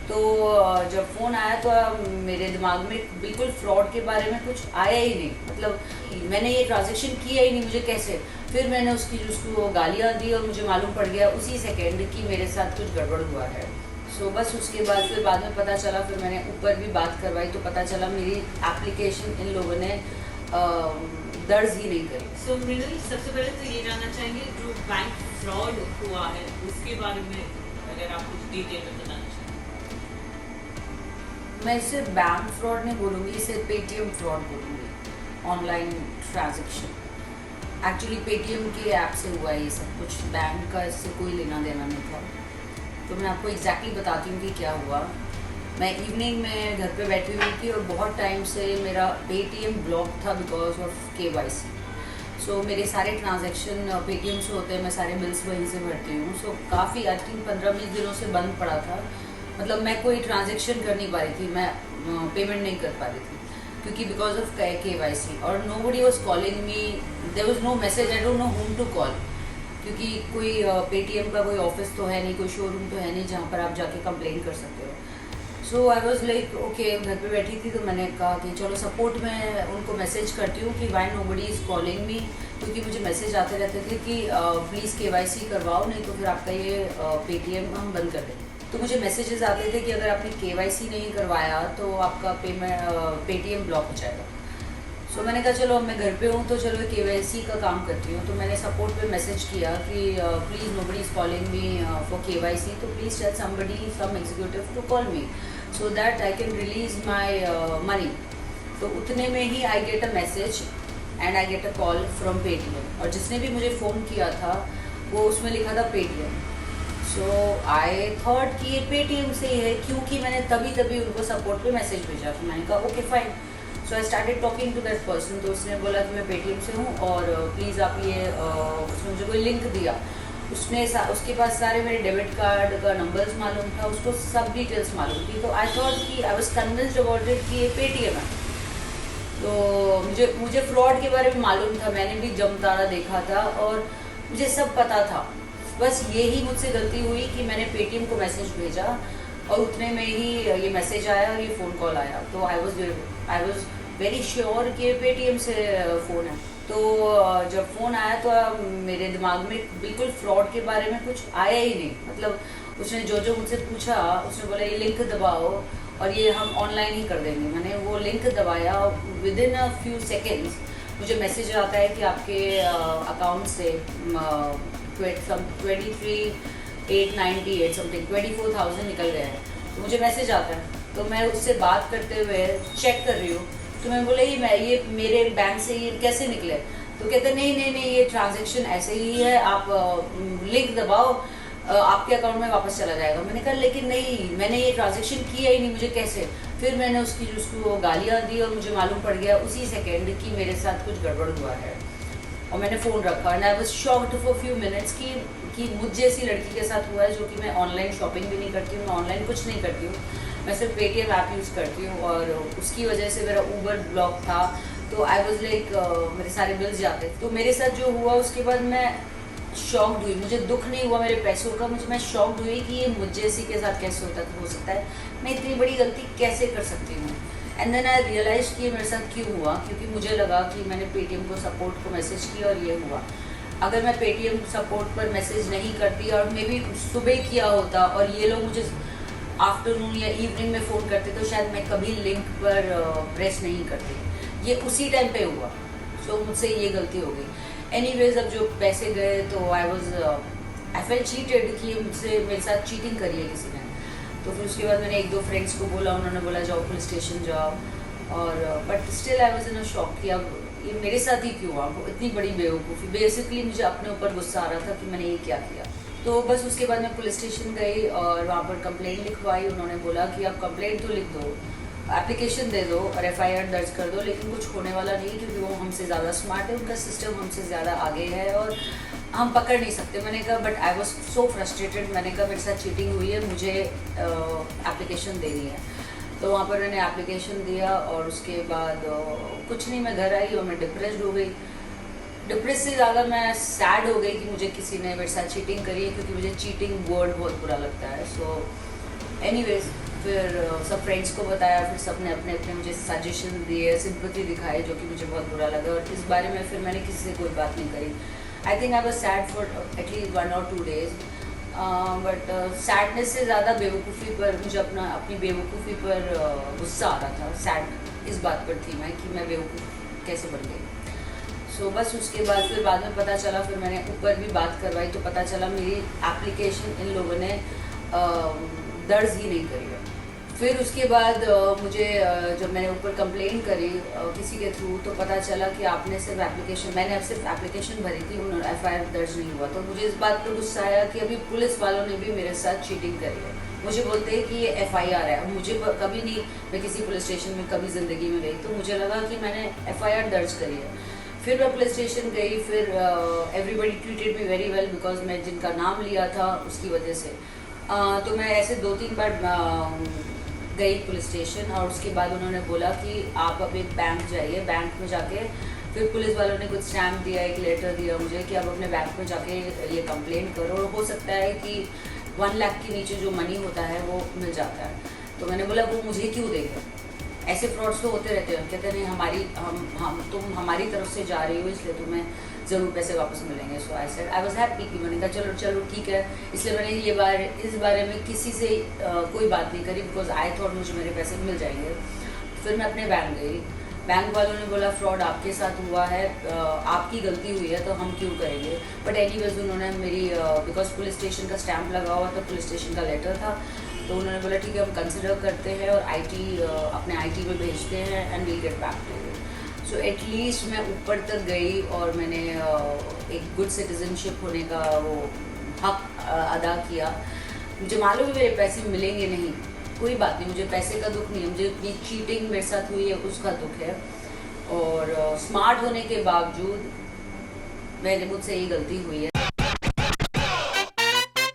तो जब फ़ोन आया तो मेरे दिमाग में बिल्कुल फ्रॉड के बारे में कुछ आया ही नहीं। मतलब मैंने ये ट्रांजेक्शन किया ही नहीं, मुझे कैसे। फिर मैंने उसको गालियाँ दी और मुझे मालूम पड़ गया उसी सेकेंड कि मेरे साथ कुछ गड़बड़ हुआ है। सो बस उसके बाद फिर बाद में पता चला, फिर मैंने ऊपर भी बात करवाई तो पता चला मेरी एप्लीकेशन इन लोगों ने दर्ज ही नहीं करी। सो मृणाल, सबसे पहले तो ये जानना चाहेंगे जो बैंक फ्रॉड हुआ है उसके बारे में अगर आप कुछ डिटेल में बताना चाहें। मैं इसे बैंक फ्रॉड नहीं बोलूँगी, इसे पेटीएम फ्रॉड बोलूँगी। ऑनलाइन ट्रांजेक्शन एक्चुअली पेटीएम के ऐप से हुआ है ये सब कुछ, बैंक का इससे कोई लेना देना नहीं था। तो मैं आपको एग्जैक्टली बताती हूँ कि क्या हुआ। मैं इवनिंग में घर पे बैठी हुई थी और बहुत टाइम से मेरा पेटीएम ब्लॉक था बिकॉज ऑफ केवाईसी। सो मेरे सारे ट्रांजैक्शन पेटीएम से होते हैं, मैं सारे बिल्स वहीं से भरती हूँ। सो काफ़ी आई थिंक 15-20 दिनों से बंद पड़ा था। मतलब मैं कोई ट्रांजैक्शन कर नहीं पा रही थी, मैं पेमेंट नहीं कर पा रही थी क्योंकि बिकॉज ऑफ केवाईसी। और nobody was calling me, there was no message, I don't know whom to call. क्योंकि कोई पेटीएम का कोई ऑफिस तो है नहीं, कोई शोरूम तो है नहीं जहाँ पर आप जाके कंप्लेन कर सकते हो। सो आई वॉज लाइक ओके, घर पे बैठी थी तो मैंने कहा कि चलो सपोर्ट में उनको मैसेज करती हूँ कि why nobody is calling me. क्योंकि मुझे मैसेज आते रहते थे कि प्लीज़ केवाईसी करवाओ, नहीं तो फिर आपका ये पेटीएम हम बंद कर देंगे। तो मुझे मैसेजेस आते थे कि अगर आपने केवाईसी नहीं करवाया तो आपका पेटीएम ब्लॉक हो जाएगा। सो मैंने कहा चलो मैं घर पे हूँ तो चलो केवाईसी का काम करती हूँ। तो मैंने सपोर्ट पे मैसेज किया कि please nobody is calling me for KYC, तो please tell somebody some executive to call me so that I can release my money. तो उतने में ही I get a message and I get a call from Paytm. और जिसने भी मुझे phone किया था वो उसमें लिखा था पेटीएम। सो आई थॉट कि ये पेटीएम से ही है, क्योंकि मैंने तभी उनको सपोर्ट पे मैसेज भेजा। तो मैंने कहा okay fine. So I started talking to that person. तो उसने बोला कि मैं पेटीएम से हूँ और प्लीज़ आप ये उसने मुझे कोई लिंक दिया। उसके पास सारे मेरे डेबिट कार्ड का नंबर्स मालूम था, उसको सब डिटेल्स मालूम थी। तो आई थॉट कि I was convinced about it कि ये पेटीएम है। तो मुझे फ्रॉड के बारे में मालूम था, मैंने भी जमतारा देखा था और मुझे सब पता था। बस यही मुझसे गलती हुई कि मैंने पेटीएम को मैसेज भेजा और उतने में ही ये मैसेज आया और ये फ़ोन कॉल आया। तो आई वॉज वेरी श्योर कि पेटीएम से फ़ोन है। तो जब फ़ोन आया तो मेरे दिमाग में बिल्कुल फ्रॉड के बारे में कुछ आया ही नहीं। मतलब उसने जो मुझसे पूछा, उसने बोला ये लिंक दबाओ और ये हम ऑनलाइन ही कर देंगे। मैंने वो लिंक दबाया, with in a few seconds मुझे मैसेज आता है कि आपके अकाउंट से 23,898 समथिंग 24,000 निकल गए हैं। तो मुझे मैसेज आता है, तो मैं उससे बात करते हुए चेक कर रही हूँ। तो मैं बोला ये मेरे बैंक से ये कैसे निकले। तो कहते नहीं ये ट्रांजैक्शन ऐसे ही है, आप लिंक दबाओ आपके अकाउंट में वापस चला जाएगा। मैंने कहा लेकिन नहीं, मैंने ये ट्रांजैक्शन किया ही नहीं, मुझे कैसे। फिर मैंने उसको गालियाँ दी और मुझे मालूम पड़ गया उसी सेकेंड कि मेरे साथ कुछ गड़बड़ हुआ है। और मैंने फ़ोन रखा and I was shocked for few minutes कि मुझ जैसी लड़की के साथ हुआ है, जो कि मैं ऑनलाइन शॉपिंग भी नहीं करती हूँ, मैं ऑनलाइन कुछ नहीं करती हूँ, मैं सिर्फ पेटीएम ऐप यूज़ करती हूँ। और उसकी वजह से मेरा ऊबर ब्लॉक था। तो आई वाज लाइक मेरे सारे बिल्स जाते। तो मेरे साथ जो हुआ उसके बाद मैं शॉक्ड हुई। मुझे दुख नहीं हुआ मेरे पैसों का, मैं शॉक्ड हुई कि ये मुझ जैसी के साथ कैसे हो सकता है, मैं इतनी बड़ी गलती कैसे कर सकती हूँ। एंड देन आई रियलाइज कि ये मेरे साथ क्यों हुआ, क्योंकि मुझे लगा कि मैंने पेटीएम को सपोर्ट को मैसेज किया और ये हुआ। अगर मैं पेटीएम सपोर्ट पर मैसेज नहीं करती और मे बी सुबह किया होता और ये लोग मुझे आफ्टरनून या इवनिंग में फ़ोन करते तो शायद मैं कभी लिंक पर प्रेस नहीं करती। ये उसी टाइम पे हुआ। सो मुझसे ये गलती हो गई। एनीवेज अब जो पैसे गए तो आई फेल चीटेड कि मुझसे मेरे साथ चीटिंग करी है किसी ने। तो फिर उसके बाद मैंने 1-2 फ्रेंड्स को बोला, उन्होंने बोला जाओ पुलिस स्टेशन जाओ। और but still I was in a shock कि अब ये मेरे साथ ही क्यों हुआ, इतनी बड़ी बेवकूफ़ी। बेसिकली मुझे अपने ऊपर गुस्सा आ रहा था कि मैंने ये क्या किया। तो बस उसके बाद मैं पुलिस स्टेशन गई और वहाँ पर कंप्लेंट लिखवाई। उन्होंने बोला कि आप कंप्लेंट तो लिख दो, एप्लीकेशन दे दो और एफआईआर दर्ज कर दो, लेकिन कुछ होने वाला नहीं, क्योंकि वो हमसे ज़्यादा स्मार्ट है, उनका सिस्टम हमसे ज़्यादा आगे है और हम पकड़ नहीं सकते। मैंने कहा but I was so frustrated. मैंने कहा मेरे साथ चीटिंग हुई है, मुझे एप्लीकेशन देनी है। तो वहाँ पर मैंने एप्लीकेशन दिया और उसके बाद कुछ नहीं, मैं घर आई और मैं डिप्रेस्ड हो गई। डिप्रेस से ज़्यादा मैं सैड हो गई कि मुझे किसी ने मेरे साथ चीटिंग करी है, क्योंकि मुझे चीटिंग वर्ड बहुत बुरा लगता है। सो एनीवेज फिर सब फ्रेंड्स को बताया, फिर सब ने अपने अपने मुझे सजेशन दिए, सिंपैथी दिखाई, जो कि मुझे बहुत बुरा लगा। और इस बारे में फिर मैंने किसी से कोई बात नहीं करी। I think I was sad for at least 1 or 2 days, but sadness से ज़्यादा बेवकूफ़ी पर, मुझे अपनी बेवकूफ़ी पर गुस्सा आ रहा था। सैड इस बात पर थी मैं कि मैं बेवकूफ़ कैसे बन गई। सो बस उसके बाद फिर बाद में पता चला, फिर मैंने ऊपर भी बात करवाई तो पता चला मेरी एप्लीकेशन इन लोगों ने दर्ज ही नहीं करी है। फिर उसके बाद मुझे जब मैंने ऊपर कंप्लेन करी किसी के थ्रू, तो पता चला कि आपने सिर्फ एप्लीकेशन, मैंने अब सिर्फ एप्लीकेशन भरी थी, उन्होंने FIR दर्ज नहीं हुआ। तो मुझे इस बात पर गुस्सा आया कि अभी पुलिस वालों ने भी मेरे साथ चीटिंग करी है। मुझे बोलते हैं कि ये FIR है। अब मुझे कभी नहीं, मैं किसी पुलिस स्टेशन में कभी ज़िंदगी में गई, तो मुझे लगा कि मैंने FIR दर्ज करी है। फिर मैं पुलिस स्टेशन गई, फिर everybody treated me very well, because मैं जिनका नाम लिया था उसकी वजह से। तो मैं ऐसे 2-3 बार गई पुलिस स्टेशन, और उसके बाद उन्होंने बोला कि आप अब एक बैंक जाइए, बैंक में जाके, फिर पुलिस वालों ने कुछ स्टैम्प दिया, एक लेटर दिया मुझे कि आप अपने बैंक में जाके ये कंप्लेंट करो, और हो सकता है कि 1 लाख के नीचे जो मनी होता है वो मिल जाता है। तो मैंने बोला वो मुझे क्यों देगा, ऐसे फ्रॉड्स तो होते रहते हैं। कहते नहीं, तुम हमारी तरफ से जा रही हो, इसलिए तुम्हें ज़रूर पैसे वापस मिलेंगे। So I said, I was happy कि मैंने कहा चलो ठीक है। इसलिए मैंने इस बारे में किसी से कोई बात नहीं करी, बिकॉज आई थॉट मुझे मेरे पैसे मिल जाएंगे। फिर मैं अपने बैंक गई, बैंक वालों ने बोला फ्रॉड आपके साथ हुआ है, आपकी गलती हुई है, तो हम क्यों करेंगे। बट एनीवेज उन्होंने मेरी, बिकॉज पुलिस स्टेशन का स्टैम्प लगा हुआ था, पुलिस स्टेशन का लेटर था, तो उन्होंने बोला ठीक है हम कंसिडर करते हैं और अपने IT में भेजते हैं and we'll get back to you. So at least मैं ऊपर तक गई और मैंने एक गुड सिटीजनशिप होने का वो हक अदा किया। मुझे मालूम है मेरे पैसे मिलेंगे नहीं, कोई बात नहीं, मुझे पैसे का दुख नहीं है, मुझे इतनी चीटिंग मेरे साथ हुई है उसका दुख है। और स्मार्ट होने के बावजूद मुझसे ये गलती हुई है।